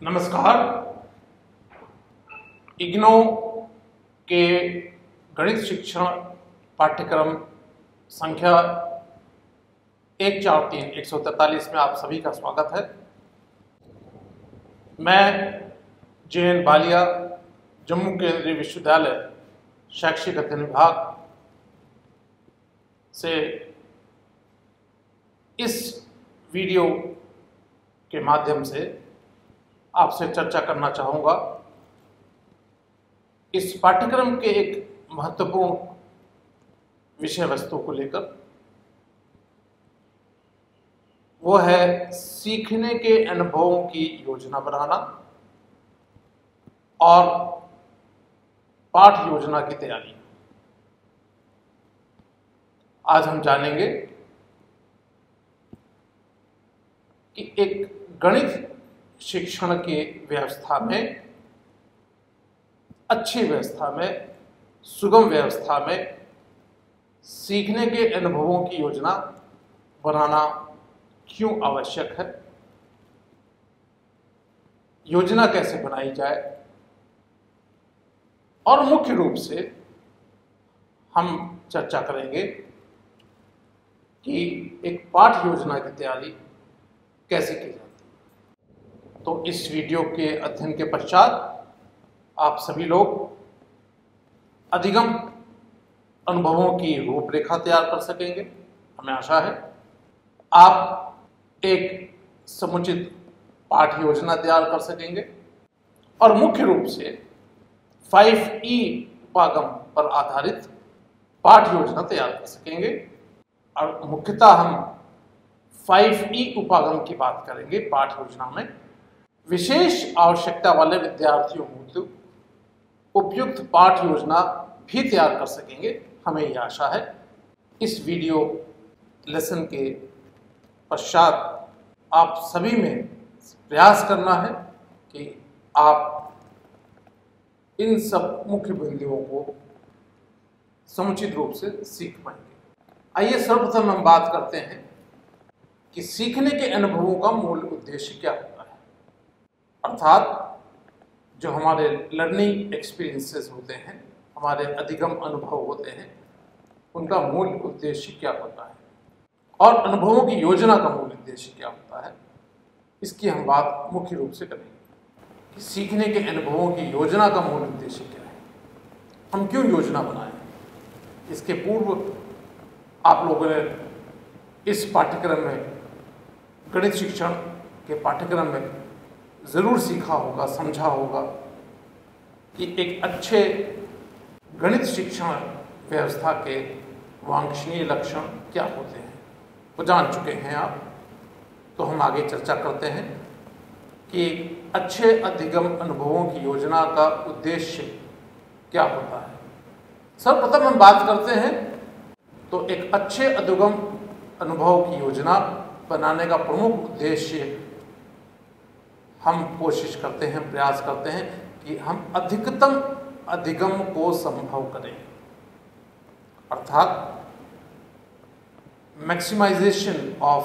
नमस्कार। इग्नो के गणित शिक्षण पाठ्यक्रम संख्या 143 में आप सभी का स्वागत है। मैं JN बालिया, जम्मू केंद्रीय विश्वविद्यालय शैक्षिक अध्ययन विभाग से इस वीडियो के माध्यम से आपसे चर्चा करना चाहूँगा। इस पाठ्यक्रम के एक महत्वपूर्ण विषय वस्तु को लेकर, वो है सीखने के अनुभवों की योजना बनाना और पाठ योजना की तैयारी। आज हम जानेंगे कि एक गणित शिक्षण की व्यवस्था में, अच्छी व्यवस्था में, सुगम व्यवस्था में सीखने के अनुभवों की योजना बनाना क्यों आवश्यक है, योजना कैसे बनाई जाए, और मुख्य रूप से हम चर्चा करेंगे कि एक पाठ योजना की तैयारी कैसे की जाती है। तो इस वीडियो के अध्ययन के पश्चात आप सभी लोग अधिगम अनुभवों की रूपरेखा तैयार कर सकेंगे। हमें आशा है आप एक समुचित पाठ योजना तैयार कर सकेंगे और मुख्य रूप से 5E उपागम पर आधारित पाठ योजना तैयार कर सकेंगे। और मुख्यतः हम 5E उपागम की बात करेंगे। पाठ योजना में विशेष आवश्यकता वाले विद्यार्थियों को उपयुक्त पाठ योजना भी तैयार कर सकेंगे, हमें यह आशा है। इस वीडियो लेसन के पश्चात आप सभी में प्रयास करना है कि आप इन सब मुख्य बिंदुओं को समुचित रूप से सीख पाएंगे। आइए सर्वप्रथम हम बात करते हैं कि सीखने के अनुभवों का मूल उद्देश्य क्या होता है, अर्थात जो हमारे लर्निंग एक्सपीरियंसेस होते हैं, हमारे अधिगम अनुभव होते हैं, उनका मूल उद्देश्य क्या होता है और अनुभवों की योजना का मूल उद्देश्य क्या होता है, इसकी हम बात मुख्य रूप से करेंगे कि सीखने के अनुभवों की योजना का मूल उद्देश्य क्या है, हम क्यों योजना बनाएं। इसके पूर्व आप लोगों ने इस पाठ्यक्रम में, गणित शिक्षण के पाठ्यक्रम में ज़रूर सीखा होगा, समझा होगा कि एक अच्छे गणित शिक्षण व्यवस्था के वांछनीय लक्षण क्या होते हैं, वो जान चुके हैं आप। तो हम आगे चर्चा करते हैं कि अच्छे अधिगम अनुभवों की योजना का उद्देश्य क्या होता है। सर्वप्रथम हम बात करते हैं तो एक अच्छे अधिगम अनुभव की योजना बनाने का प्रमुख उद्देश्य, हम कोशिश करते हैं, प्रयास करते हैं कि हम अधिकतम अधिगम को संभव करें, अर्थात मैक्सिमाइजेशन ऑफ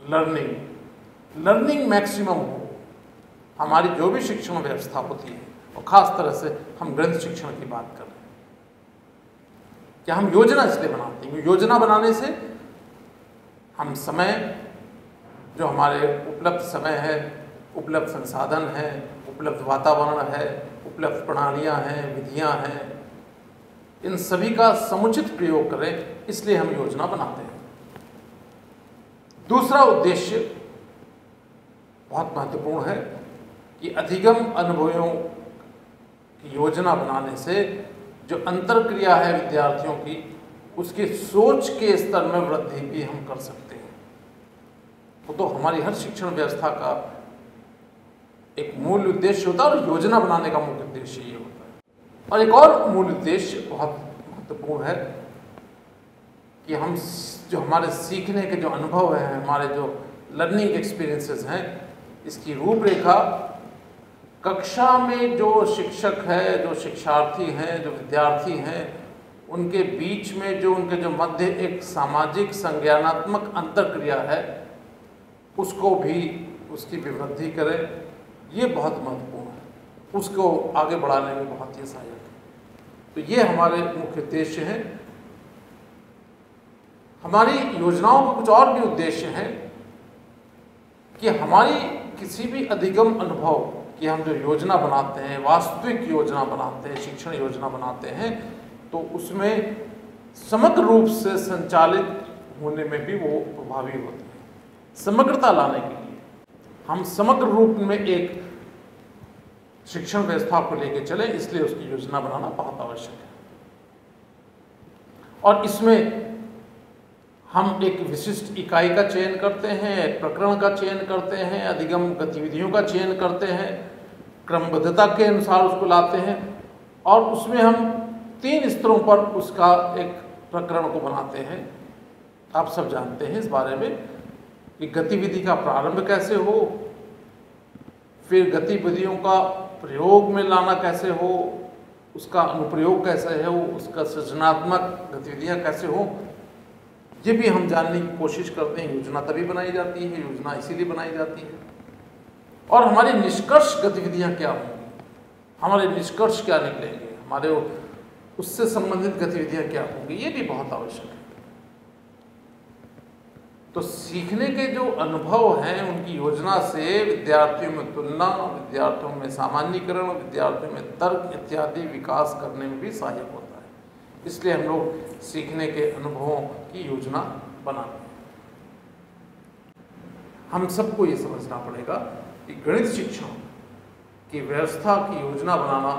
लर्निंग मैक्सिमम हो। हमारी जो भी शिक्षण व्यवस्था होती है, और ख़ास तरह से हम गणित शिक्षण की बात कर रहे हैं, क्या हम योजना इसलिए बनाते हैं। योजना बनाने से हम समय, जो हमारे उपलब्ध समय है, उपलब्ध संसाधन है, उपलब्ध वातावरण है, उपलब्ध प्रणालियाँ हैं, विधियाँ हैं, इन सभी का समुचित प्रयोग करें, इसलिए हम योजना बनाते हैं। दूसरा उद्देश्य बहुत महत्वपूर्ण है कि अधिगम अनुभवों की योजना बनाने से जो अंतर्क्रिया है विद्यार्थियों की, उसकी सोच के स्तर में वृद्धि भी हम कर सकते हैं। वो तो हमारी हर शिक्षण व्यवस्था का एक मूल उद्देश्य होता है और योजना बनाने का मुख्य उद्देश्य ये होता है। और एक और मूल उद्देश्य बहुत महत्वपूर्ण है कि हम जो हमारे सीखने के जो अनुभव हैं, हमारे जो लर्निंग एक्सपीरियंसेस हैं, इसकी रूपरेखा कक्षा में जो शिक्षक है, जो शिक्षार्थी हैं, जो विद्यार्थी हैं, उनके बीच में जो उनके जो मध्य एक सामाजिक संज्ञानात्मक अंतर्क्रिया है, उसको भी उसकी वृद्धि करें, ये बहुत महत्वपूर्ण है, उसको आगे बढ़ाने में बहुत ही सहायक है। तो ये हमारे मुख्य उद्देश्य हैं। हमारी योजनाओं के कुछ और भी उद्देश्य हैं कि हमारी किसी भी अधिगम अनुभव कि हम जो योजना बनाते हैं, वास्तविक योजना बनाते हैं, शिक्षण योजना बनाते हैं, तो उसमें समग्र रूप से संचालित होने में भी वो प्रभावी होती है। समग्रता लाने के लिए हम समग्र रूप में एक शिक्षण व्यवस्था को लेकर चले, इसलिए उसकी योजना बनाना बहुत आवश्यक है। और इसमें हम एक विशिष्ट इकाई का चयन करते हैं, एक प्रकरण का चयन करते हैं, अधिगम गतिविधियों का चयन करते हैं, क्रमबद्धता के अनुसार उसको लाते हैं, और उसमें हम 3 स्तरों पर उसका एक प्रकरण को बनाते हैं। आप सब जानते हैं इस बारे में कि गतिविधि का प्रारंभ कैसे हो, फिर गतिविधियों का प्रयोग में लाना कैसे हो, उसका अनुप्रयोग कैसे हो, उसका सृजनात्मक गतिविधियां कैसे हो, ये भी हम जानने की कोशिश करते हैं। योजना तभी बनाई जाती है, योजना इसीलिए बनाई जाती है। और हमारी निष्कर्ष गतिविधियां क्या होंगी, हमारे निष्कर्ष क्या निकलेंगे, हमारे उससे संबंधित गतिविधियां क्या होंगी, ये भी बहुत आवश्यक है। तो सीखने के जो अनुभव हैं उनकी योजना से विद्यार्थियों में तुलना, विद्यार्थियों में सामान्यीकरण, विद्यार्थियों में तर्क इत्यादि विकास करने में भी सहायक होता है। इसलिए हम लोग सीखने के अनुभवों की योजना बनाते हैं। हम सबको ये समझना पड़ेगा कि गणित शिक्षण की व्यवस्था की योजना बनाना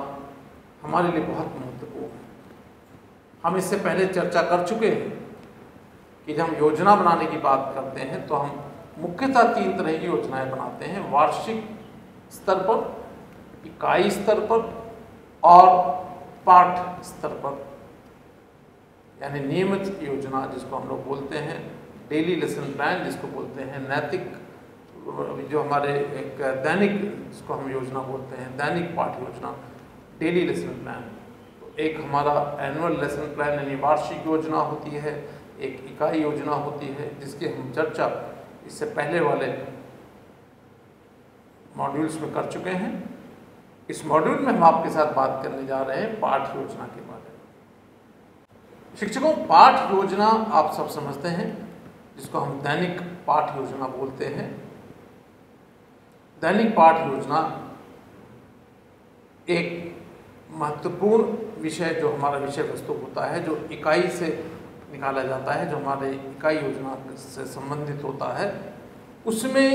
हमारे लिए बहुत महत्वपूर्ण है। हम इससे पहले चर्चा कर चुके हैं कि जब हम योजना बनाने की बात करते हैं तो हम मुख्यतः 3 तरह की योजनाएं बनाते हैं: वार्षिक स्तर पर, इकाई स्तर पर और पाठ स्तर पर। यानी नियमित योजना जिसको हम लोग बोलते हैं, डेली लेसन प्लान जिसको बोलते हैं, नैतिक जो हमारे एक दैनिक जिसको हम योजना बोलते हैं, दैनिक पाठ योजना, डेली लेसन प्लान। तो एक हमारा एनुअल लेसन प्लान यानी वार्षिक योजना होती है, एक इकाई योजना होती है जिसकी हम चर्चा इससे पहले वाले मॉड्यूल्स में कर चुके हैं। इस मॉड्यूल में हम आपके साथ बात करने जा रहे हैं पाठ योजना के बारे में। शिक्षकों, पाठ योजना आप सब समझते हैं, जिसको हम दैनिक पाठ योजना बोलते हैं। दैनिक पाठ योजना एक महत्वपूर्ण विषय जो हमारा विषय वस्तु होता है, जो इकाई से निकाला जाता है, जो हमारे इकाई योजना से संबंधित होता है, उसमें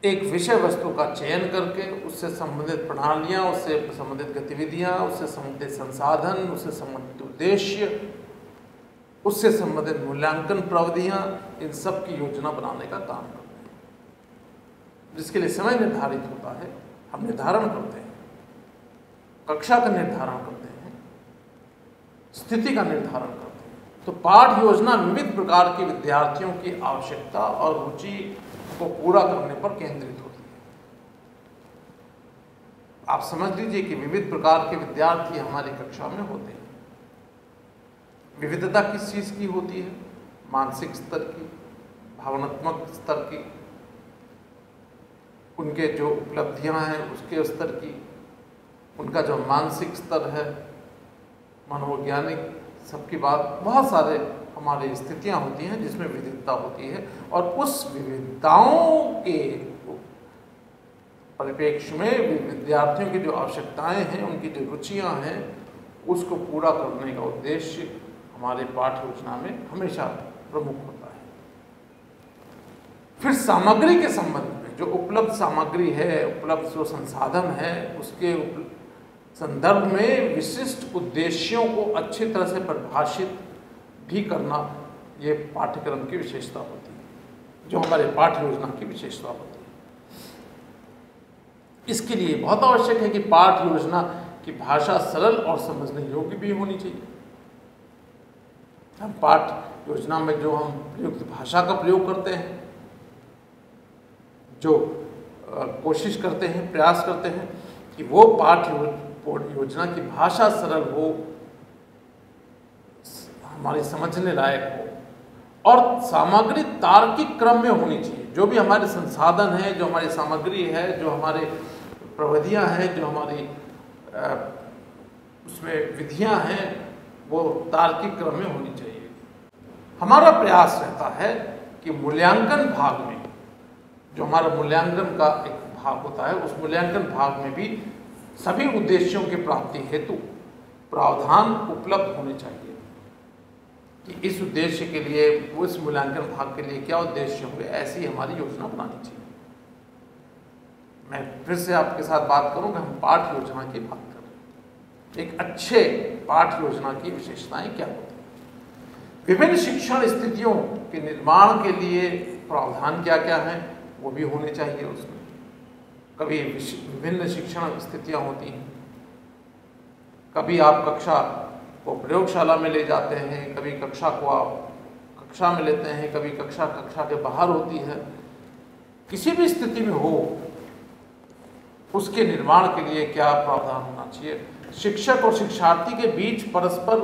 एक विषय वस्तु का चयन करके उससे संबंधित प्रणालियाँ, उससे संबंधित गतिविधियाँ, उससे संबंधित संसाधन, उससे संबंधित उद्देश्य, उससे संबंधित मूल्यांकन प्रविधियाँ, इन सब की योजना बनाने का काम करते हैं। जिसके लिए समय निर्धारित होता है, हम निर्धारण करते हैं, कक्षा का निर्धारण करते हैं, स्थिति का निर्धारण करते हैं। तो पाठ योजना विविध प्रकार के विद्यार्थियों की आवश्यकता और रुचि को पूरा करने पर केंद्रित होती है। आप समझ लीजिए कि विविध प्रकार के विद्यार्थी हमारी कक्षा में होते हैं। विविधता किस चीज की होती है? मानसिक स्तर की, भावनात्मक स्तर की, उनके जो उपलब्धियां हैं उसके स्तर की, उनका जो मानसिक स्तर है, मनोवैज्ञानिक, सबकी बात, बहुत सारे हमारी स्थितियां होती हैं जिसमें विविधता होती है। और उस विविधताओं के परिप्रेक्ष्य में विद्यार्थियों की जो आवश्यकताएं हैं, उनकी जो रुचियां हैं, उसको पूरा करने का उद्देश्य हमारे पाठ योजना में हमेशा प्रमुख होता है। फिर सामग्री के संबंध में जो उपलब्ध सामग्री है, उपलब्ध जो संसाधन है, उसके संदर्भ में विशिष्ट उद्देश्यों को अच्छी तरह से परिभाषित भी करना, ये पाठ्यक्रम की विशेषता होती है, जो हमारे पाठ योजना की विशेषता होती है। इसके लिए बहुत आवश्यक है कि पाठ योजना की भाषा सरल और समझने योग्य भी होनी चाहिए। हम पाठ योजना में जो हम प्रयुक्त भाषा का प्रयोग करते हैं, जो कोशिश करते हैं, प्रयास करते हैं कि वो पाठ योजना की भाषा सरल हो, हमारी समझने लायक हो, और सामग्री तार्किक क्रम में होनी चाहिए। जो भी हमारे संसाधन हैं, जो हमारी सामग्री है, जो हमारे प्रविधियां हैं, जो हमारी उसमें विधियां हैं, वो तार्किक क्रम में होनी चाहिए। हमारा प्रयास रहता है कि मूल्यांकन भाग में, जो हमारा मूल्यांकन का एक भाग होता है, उस मूल्यांकन भाग में भी सभी उद्देश्यों की प्राप्ति हेतु प्रावधान उपलब्ध होने चाहिए कि इस उद्देश्य के लिए, उस मूल्यांकन भाग के लिए क्या उद्देश्य होंगे, ऐसी हमारी योजना बनानी चाहिए। मैं फिर से आपके साथ बात करूंगा, हम पाठ योजना की बात करें। एक अच्छे पाठ योजना की विशेषताएं क्या होती हैं, विभिन्न शिक्षण स्थितियों के निर्माण के लिए प्रावधान क्या क्या हैं, वो भी होने चाहिए उसमें। कभी विभिन्न शिक्षण स्थितियां होती हैं, कभी आप कक्षा को प्रयोगशाला में ले जाते हैं, कभी कक्षा को आप कक्षा में लेते हैं, कभी कक्षा के बाहर होती है। किसी भी स्थिति में हो, उसके निर्माण के लिए क्या प्रावधान होना चाहिए, शिक्षक और शिक्षार्थी के बीच परस्पर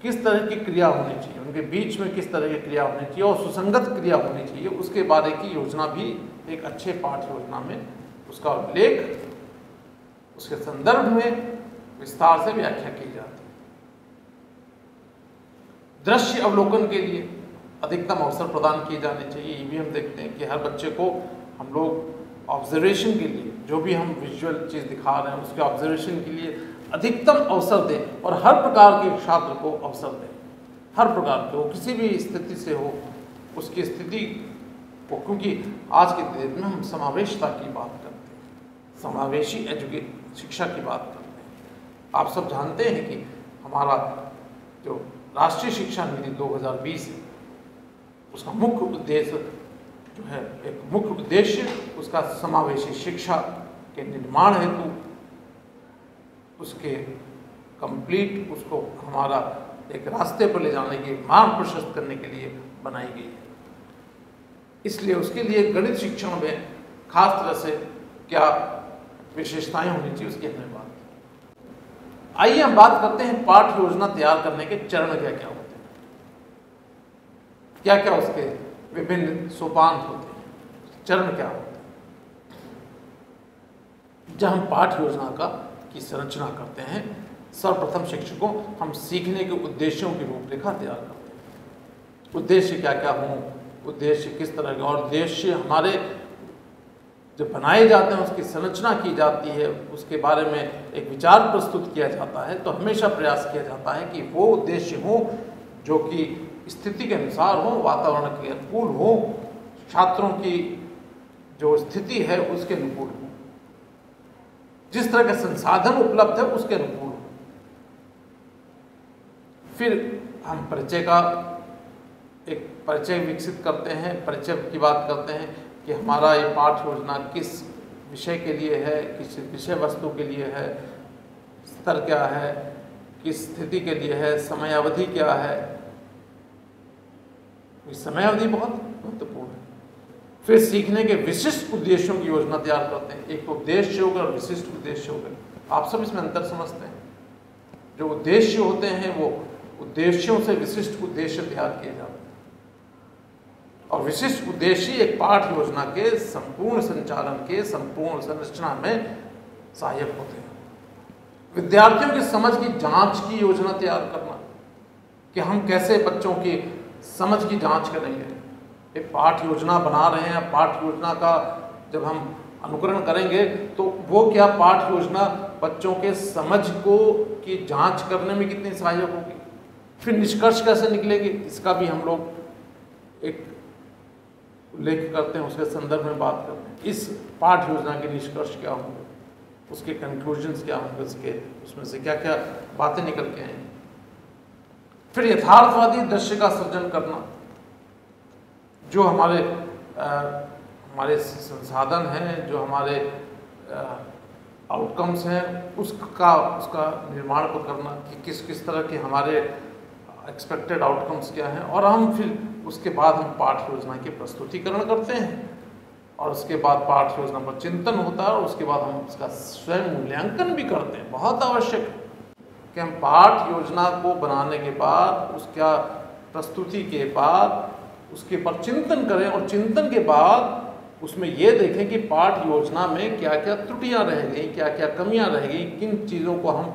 किस तरह की क्रिया होनी चाहिए, उनके बीच में किस तरह की क्रिया होनी चाहिए और सुसंगत क्रिया होनी चाहिए, उसके बारे की योजना भी एक अच्छे पाठ योजना में उसका उल्लेख, उसके संदर्भ में विस्तार से व्याख्या की जाती है। दृश्य अवलोकन के लिए अधिकतम अवसर प्रदान किए जाने चाहिए। ये भी हम देखते हैं कि हर बच्चे को हम लोग ऑब्जर्वेशन के लिए, जो भी हम विजुअल चीज़ दिखा रहे हैं, उसके ऑब्जर्वेशन के लिए अधिकतम अवसर दें और हर प्रकार के छात्र को अवसर दें, हर प्रकार के, वो किसी भी स्थिति से हो, उसकी स्थिति को, क्योंकि आज के दिन में हम समावेशता की बात करते हैं, समावेशी शिक्षा की बात करते हैं। आप सब जानते हैं कि हमारा जो राष्ट्रीय शिक्षा नीति 2020 है, उसका मुख्य उद्देश्य जो है, एक मुख्य उद्देश्य उसका समावेशी शिक्षा के निर्माण हेतु, उसके कंप्लीट, उसको हमारा एक रास्ते पर ले जाने के, मार्ग प्रशस्त करने के लिए बनाई गई है। इसलिए उसके लिए गणित शिक्षण में खास तरह से क्या विशेषताएं होनी चाहिए, उसकी हमने बात की। आइए हम बात करते हैं पाठ योजना तैयार करने के चरण क्या क्या होते हैं, क्या क्या उसके विभिन्न सोपान होते हैं, चरण क्या होते हैं। जब हम पाठ योजना की संरचना करते हैं, सर्वप्रथम शिक्षकों हम सीखने के उद्देश्यों की रूपरेखा तैयार करते हैं। उद्देश्य क्या क्या हों, उद्देश्य किस तरह के, और उद्देश्य हमारे जब बनाए जाते हैं, उसकी संरचना की जाती है, उसके बारे में एक विचार प्रस्तुत किया जाता है, तो हमेशा प्रयास किया जाता है कि वो उद्देश्य हो जो कि स्थिति के अनुसार हो, वातावरण के अनुकूल हो, छात्रों की जो स्थिति है उसके अनुकूल हो, जिस तरह के संसाधन उपलब्ध है उसके अनुकूल हो। फिर हम परिचय का एक परिचय विकसित करते हैं, परिचय की बात करते हैं कि हमारा ये पाठ योजना किस विषय के लिए है, किस विषय वस्तु के लिए है, स्तर क्या है, किस स्थिति के लिए है, समय अवधि क्या है। समय अवधि बहुत महत्वपूर्ण है। फिर सीखने के विशिष्ट उद्देश्यों की योजना तैयार करते हैं। एक उद्देश्य हो गया और विशिष्ट उद्देश्य हो गए, आप सब इसमें अंतर समझते हैं। जो उद्देश्य होते हैं वो उद्देश्यों से विशिष्ट उद्देश्य तैयार किए जाते हैं, और विशिष्ट उद्देश्य एक पाठ योजना के संपूर्ण संचालन के, संपूर्ण संरचना में सहायक होते हैं। विद्यार्थियों की समझ की जांच की योजना तैयार करना, कि हम कैसे बच्चों की समझ की जांच करेंगे। एक पाठ योजना बना रहे हैं, पाठ योजना का जब हम अनुकरण करेंगे तो वो क्या पाठ योजना बच्चों के समझ को की जांच करने में कितनी सहायक होगी। फिर निष्कर्ष कैसे निकलेंगे, इसका भी हम लोग एक उल्लेख करते हैं, उसके संदर्भ में बात करते हैं। इस पाठ योजना के निष्कर्ष क्या होंगे, उसके कंक्लूजन्स क्या होंगे, उसमें से क्या क्या बातें निकल के आएंगी। फिर यथार्थवादी दृश्य का सृजन करना, जो हमारे संसाधन हैं, जो हमारे आउटकम्स हैं, उसका निर्माण को करना कि किस तरह के हमारे एक्सपेक्टेड आउटकम्स क्या हैं, और हम फिर उसके बाद हम पाठ योजना की प्रस्तुतिकरण करते हैं, और उसके बाद पाठ योजना पर चिंतन होता है, और उसके बाद हम उसका स्वयं मूल्यांकन भी करते हैं। बहुत आवश्यक है कि हम पाठ योजना को बनाने के बाद उसका प्रस्तुति के बाद उसके पर चिंतन करें और चिंतन के बाद उसमें यह देखें कि पाठ योजना में क्या क्या त्रुटियां रह गई, क्या क्या कमियां रह गई, किन चीज़ों को हम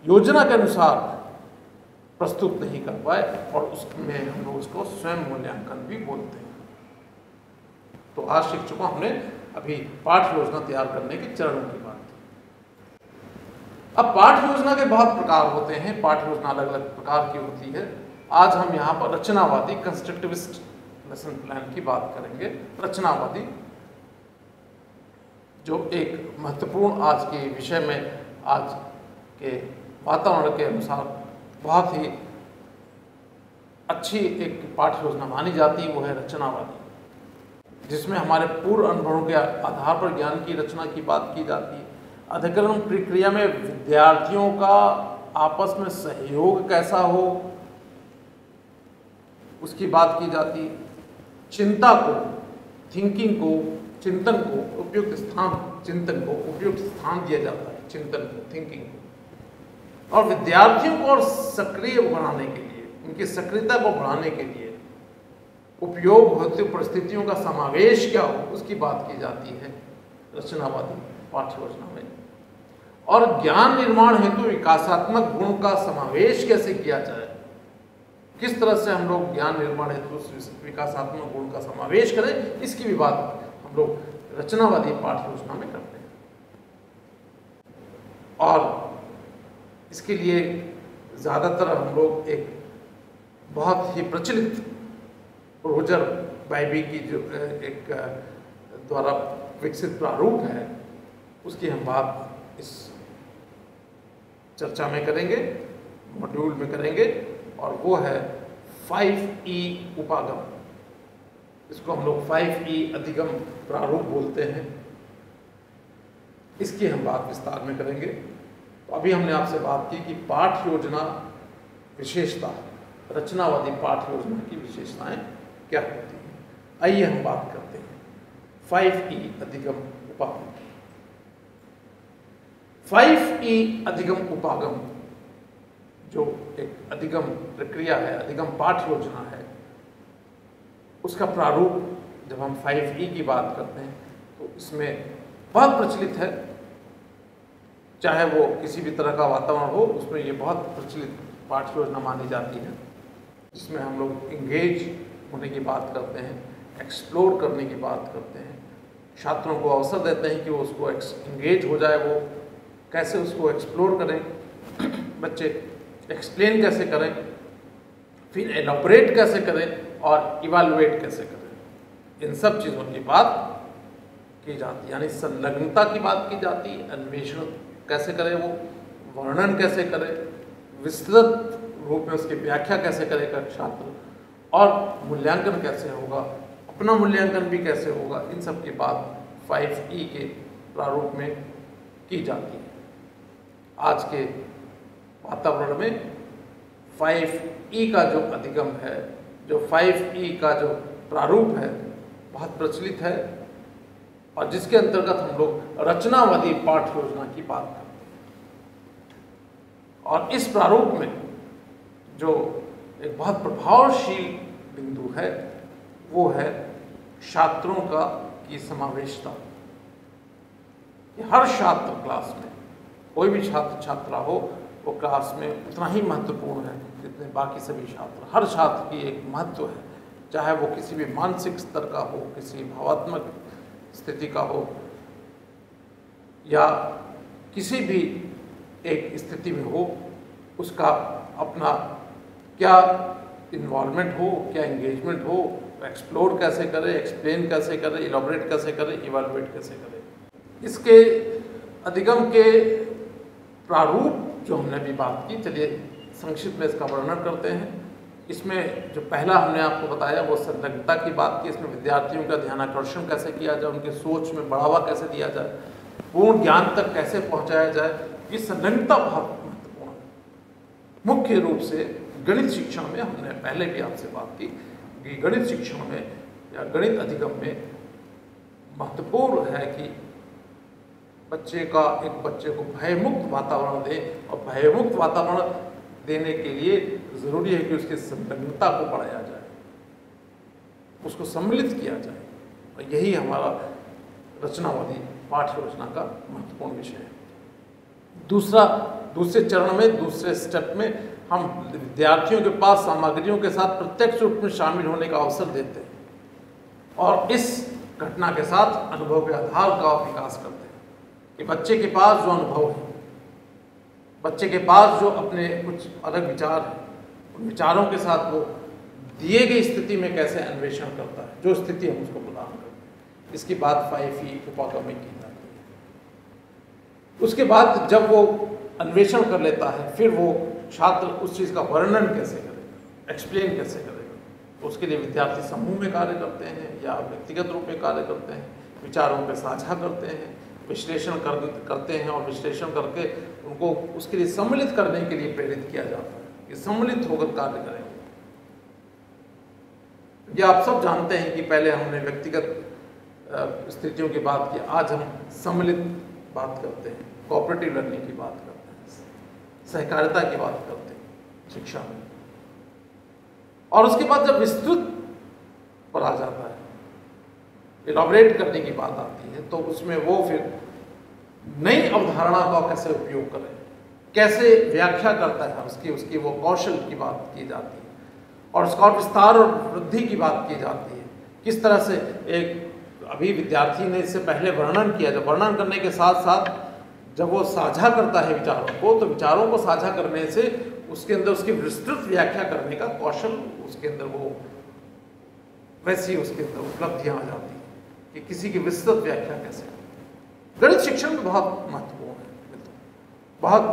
योजना के अनुसार प्रस्तुत नहीं कर पाए, और उसमें हम लोग उसको स्वयं मूल्यांकन भी बोलते हैं। तो आज शिक्षकों हमने अभी पाठ योजना तैयार करने के चरणों की बात की। अब पाठ योजना के बहुत प्रकार होते हैं, पाठ योजना अलग अलग प्रकार की होती है। आज हम यहाँ पर रचनावादी कंस्ट्रक्टिविस्ट लेसन प्लान की बात करेंगे। रचनावादी जो एक महत्वपूर्ण आज के विषय में, आज के वातावरण के अनुसार बहुत ही अच्छी एक पाठ योजना मानी जाती है, वो है रचनावादी, जिसमें हमारे पूर्व अनुभवों के आधार पर ज्ञान की रचना की बात की जाती है। अधिकरण प्रक्रिया में विद्यार्थियों का आपस में सहयोग कैसा हो, उसकी बात की जाती है। चिंता को, थिंकिंग को, चिंतन को उपयुक्त स्थान, चिंतन को उपयुक्त स्थान दिया जाता है, चिंतन को, थिंकिंग को। और विद्यार्थियों को और सक्रिय बनाने के लिए, उनकी सक्रियता को बढ़ाने के लिए उपयोग होती परिस्थितियों का समावेश क्या हो, उसकी बात की जाती है रचनावादी पाठ्य योजना में। और ज्ञान निर्माण हेतु विकासात्मक गुण का समावेश कैसे किया जाए, किस तरह से हम लोग ज्ञान निर्माण हेतु विकासात्मक गुण का समावेश करें, इसकी भी बात हम लोग रचनावादी पाठ्य योजना में करते हैं। और इसके लिए ज़्यादातर हम लोग एक बहुत ही प्रचलित रोजर बाइबी की जो एक द्वारा विकसित प्रारूप है, उसकी हम बात इस चर्चा में करेंगे, मॉड्यूल में करेंगे, और वो है 5E उपागम। इसको हम लोग 5E अधिगम प्रारूप बोलते हैं। इसकी हम बात विस्तार में करेंगे। तो अभी हमने आपसे बात की कि पाठ योजना विशेषता, रचनावादी पाठ योजना की विशेषताएं क्या होती हैं। आइए हम बात करते हैं 5E अधिगम उपागम। 5E अधिगम उपागम जो एक अधिगम प्रक्रिया है, अधिगम पाठ योजना है, उसका प्रारूप जब हम 5E की बात करते हैं तो इसमें बहुत प्रचलित है। चाहे वो किसी भी तरह का वातावरण हो, उसमें ये बहुत प्रचलित पाठ योजना मानी जाती है, जिसमें हम लोग इंगेज होने की बात करते हैं, एक्सप्लोर करने की बात करते हैं, छात्रों को अवसर देते हैं कि वो उसको इंगेज हो जाए, वो कैसे उसको एक्सप्लोर करें, बच्चे एक्सप्लेन कैसे करें, फिर एलॉबरेट कैसे करें और इवैल्यूएट कैसे करें, इन सब चीज़ों की बात की जाती है। यानी संलग्नता की बात की जाती है, अन्वेषण कैसे करें, वो वर्णन कैसे करें, विस्तृत रूप में उसकी व्याख्या कैसे करेगा छात्र, और मूल्यांकन कैसे होगा, अपना मूल्यांकन भी कैसे होगा, इन सब की बात 5E के प्रारूप में की जाती है। आज के वातावरण में 5E का जो अधिगम है, जो 5E का जो प्रारूप है, बहुत प्रचलित है, और जिसके अंतर्गत हम लोग रचनावादी पाठ योजना की बात करते हैं। और इस प्रारूप में जो एक बहुत प्रभावशील बिंदु है, वो है छात्रों की समावेशता। हर छात्र क्लास में, कोई भी छात्र छात्रा हो, वो क्लास में उतना ही महत्वपूर्ण है जितने बाकी सभी छात्र। हर छात्र की एक महत्व है, चाहे वो किसी भी मानसिक स्तर का हो, किसी भावात्मक स्थिति का हो, या किसी भी एक स्थिति में हो, उसका अपना क्या इन्वॉल्वमेंट हो, क्या एंगेजमेंट हो, एक्सप्लोर कैसे करे, एक्सप्लेन कैसे करे, इलॉबरेट कैसे करे, इवैल्यूएट कैसे करे। इसके अधिगम के प्रारूप जो हमने अभी बात की, चलिए संक्षिप्त में इसका वर्णन करते हैं। इसमें जो पहला हमने आपको बताया वो संलग्नता की बात की। इसमें विद्यार्थियों का ध्यानाकर्षण कैसे किया जाए, उनके सोच में बढ़ावा कैसे दिया जाए, पूर्ण ज्ञान तक कैसे पहुंचाया जाए, ये संलग्नता बहुत महत्वपूर्ण है। मुख्य रूप से गणित शिक्षण में हमने पहले भी आपसे बात की कि गणित शिक्षण में या गणित अधिगम में महत्वपूर्ण है कि बच्चे को भयमुक्त वातावरण दें, और भयमुक्त वातावरण देने के लिए ज़रूरी है कि उसकी संलग्नता को बढ़ाया जाए, उसको सम्मिलित किया जाए, और यही हमारा रचनावादी पाठ्य योजना का महत्वपूर्ण विषय है। दूसरे चरण में, दूसरे स्टेप में हम विद्यार्थियों के पास सामग्रियों के साथ प्रत्यक्ष रूप में शामिल होने का अवसर देते हैं और इस घटना के साथ अनुभव के आधार का विकास करते हैं कि बच्चे के पास जो अनुभव है, बच्चे के पास जो अपने कुछ अलग विचार हैं, उन विचारों के साथ वो दिए गई स्थिति में कैसे अन्वेषण करता है, जो स्थिति हम उसको प्रदान करते हैं। इसकी बात 5E उपागम में की जाती है। उसके बाद जब वो अन्वेषण कर लेता है, फिर वो छात्र उस चीज़ का वर्णन कैसे करेगा, एक्सप्लेन कैसे करेगा, तो उसके लिए विद्यार्थी समूह में कार्य करते हैं या व्यक्तिगत रूप में कार्य करते हैं, विचारों को साझा करते हैं, विश्लेषण करते हैं और विश्लेषण करके उनको उसके लिए सम्मिलित करने के लिए प्रेरित किया जाता है कि सम्मिलित होकर कार्य करें। ये आप सब जानते हैं कि पहले हमने व्यक्तिगत स्थितियों की बात की, आज हम सम्मिलित बात करते हैं, कोऑपरेटिव लर्निंग की बात करते हैं, सहकारिता की बात करते हैं शिक्षा में। और उसके बाद जब विस्तृत पर आ जाता है, इलॉबरेट करने की बात आती है, तो उसमें वो फिर नई अवधारणा का कैसे उपयोग करें, कैसे व्याख्या करता है, उसकी वो कौशल की बात की जाती है और उसका विस्तार और वृद्धि की बात की जाती है। किस तरह से एक अभी विद्यार्थी ने इससे पहले वर्णन किया, जब वर्णन करने के साथ साथ जब वो साझा करता है विचारों को, तो विचारों को साझा करने से उसके अंदर उसकी विस्तृत व्याख्या करने का कौशल, उसके अंदर वो वैसी उसके अंदर उपलब्धियां आ जाती हैं कि किसी की विस्तृत व्याख्या कैसे। गणित शिक्षण में बहुत महत्वपूर्ण है, बहुत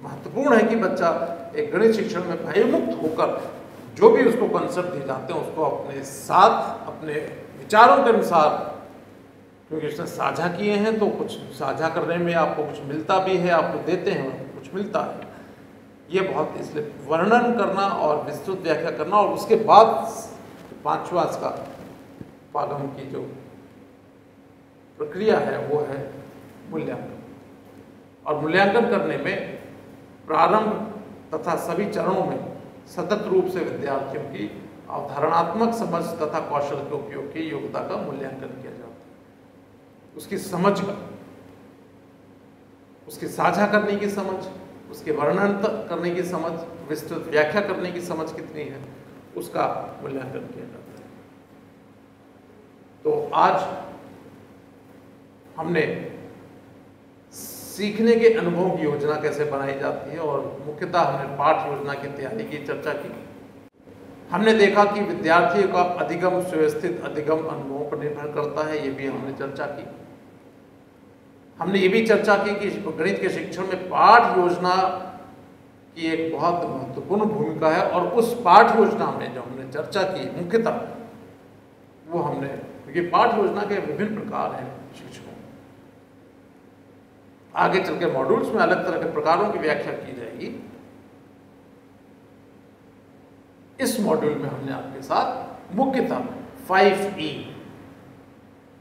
महत्वपूर्ण है कि बच्चा एक गणित शिक्षण में भयमुक्त होकर जो भी उसको कंसेप्ट दिए जाते हैं उसको अपने साथ, अपने विचारों के अनुसार, क्योंकि उसने साझा किए हैं तो कुछ साझा करने में आपको कुछ मिलता भी है, आपको देते हैं कुछ मिलता है। ये बहुत, इसलिए वर्णन करना और विस्तृत व्याख्या करना, और उसके बाद 5वां इसका उपागम की जो प्रक्रिया है वो है मूल्यांकन। और मूल्यांकन करने में प्रारंभ तथा सभी चरणों में सतत रूप से विद्यार्थियों की अवधारणात्मक समझ तथा कौशल के उपयोग की योग्यता का मूल्यांकन किया जाता है। उसकी समझ का, उसकी साझा करने की समझ, उसके वर्णन करने की समझ, विस्तृत व्याख्या करने की समझ कितनी है, उसका मूल्यांकन किया जाता है। तो आज हमने सीखने के अनुभव की योजना कैसे बनाई जाती है और मुख्यतः हमने पाठ योजना की तैयारी की चर्चा की। हमने देखा कि विद्यार्थियों का अधिगम सुव्यवस्थित अधिगम अनुभवों पर निर्भर करता है, ये भी हमने चर्चा की। हमने ये भी चर्चा की कि गणित के शिक्षण में पाठ योजना की एक बहुत महत्वपूर्ण भूमिका है, और उस पाठ योजना में जो हमने चर्चा की मुख्यतः वो हमने, क्योंकि पाठ योजना के विभिन्न प्रकार हैं शिक्षकों, आगे चल के मॉड्यूल्स में अलग तरह के प्रकारों की व्याख्या की जाएगी। इस मॉड्यूल में हमने आपके साथ मुख्यतः 5E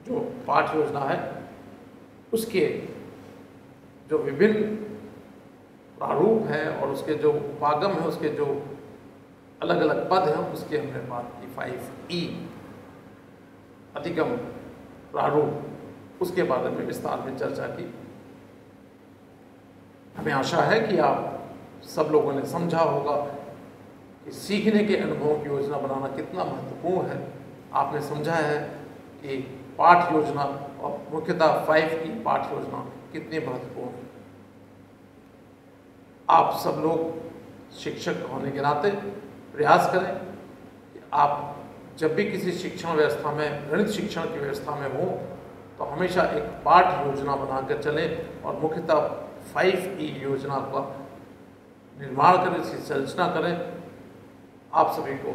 जो पाठ योजना है उसके जो विभिन्न प्रारूप है और उसके जो उपागम है, उसके जो अलग अलग पद हैं, उसकी हमने बात की। 5E अधिगम प्रारूप, उसके बारे में विस्तार में चर्चा की। हमें आशा है कि आप सब लोगों ने समझा होगा कि सीखने के अनुभवों की योजना बनाना कितना महत्वपूर्ण है। आपने समझा है कि पाठ योजना और मुख्यतः 5E पाठ योजना कितनी महत्वपूर्ण है। आप सब लोग शिक्षक होने के नाते प्रयास करें कि आप जब भी किसी शिक्षण व्यवस्था में, गणित शिक्षण की व्यवस्था में हो, तो हमेशा एक पाठ योजना बनाकर चलें और मुख्यतः 5E योजना का निर्माण करें, इसकी संरचना करें। आप सभी को